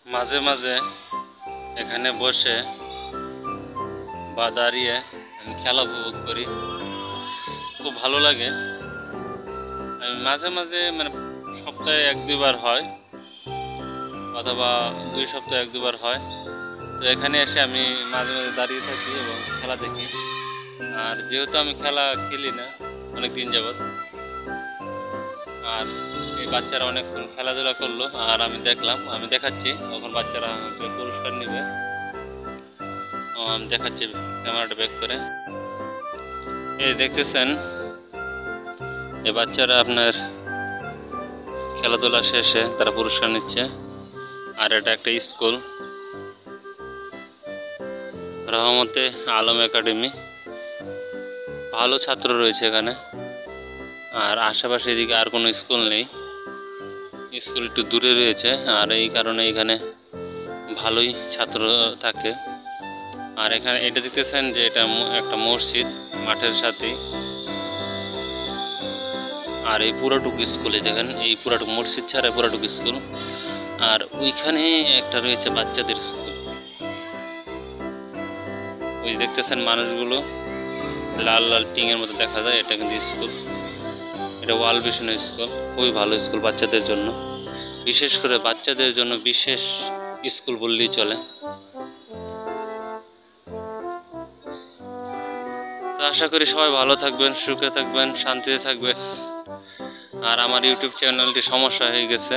মাঝে মাঝে এখানে বসে বা দাঁড়িয়ে আমি খেলা উপভোগ করি, খুব ভালো লাগে। আমি মাঝে মাঝে মানে সপ্তাহে 1-2 বার হয়, অথবা 2 সপ্তাহে 1-2 বার হয়। তো এখানে এসে আমি মাঝে মাঝে দাঁড়িয়ে থাকি এবং খেলা দেখি। আর যেহেতু আমি খেলা খেলি না অনেক দিন যাবৎ, আর এই বাচ্চারা অনেকক্ষণ খেলাধুলা করলো আর আমি দেখলাম, আমি দেখাচ্ছি তখন বাচ্চারা পুরস্কার নিবে। আমি দেখাচ্ছি ক্যামেরাটা ব্যাক করে। এই দেখতেছেন এই বাচ্চারা আপনার খেলাধুলা শেষে তারা পুরস্কার নিচ্ছে। আর এটা একটা স্কুল, রহমতে আলম একাডেমি। ভালো ছাত্র রয়েছে এখানে, আর আশেপাশে এদিকে আর কোনো স্কুল নেই, স্কুল একটু দূরে রয়েছে, আর এই কারণে এখানে ভালোই ছাত্র থাকে। আর এখানে এটা দেখতেছেন যে এটা একটা মসজিদ মাঠের সাথেই। আর এই পুরাটুকু স্কুলে যেখানে এই পুরাটুকু মসজিদ ছাড়া পুরাটুকু স্কুল, আর ওইখানে একটা রয়েছে বাচ্চাদের স্কুল। ওই দেখতেছেন মানুষগুলো লাল লাল টিঙের মতো দেখা যায়, এটা কিন্তু স্কুল, এটা ওয়াল ভিশন স্কুল। খুবই ভালো স্কুল বাচ্চাদের জন্য, বিশেষ করে বাচ্চাদের জন্য বিশেষ স্কুল বললেই চলে। তো আশা করি সবাই ভালো থাকবেন, সুখে থাকবেন, শান্তিতে থাকবেন। আর আমার ইউটিউব চ্যানেলটি সমস্যা হয়ে গেছে,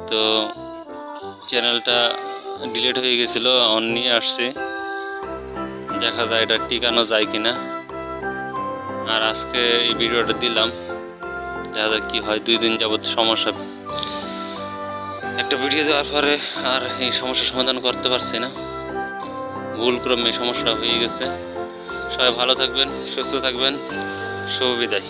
তো চ্যানেলটা ডিলিট হয়ে গেছিলো, অন নিয়ে আসছি, দেখা যায় এটা টিকানো যায় কিনা। আর আজকে এই ভিডিওটা দিলাম, দেখা যাক কি হয়। 2 দিন যাবত সমস্যা, একটা ভিডিও দেওয়ার পরে আর এই সমস্যার সমাধান করতে পারছি না, ভুলক্রমে সমস্যা হয়ে গেছে। সবাই ভালো থাকবেন, সুস্থ থাকবেন, শুভ বিদায়।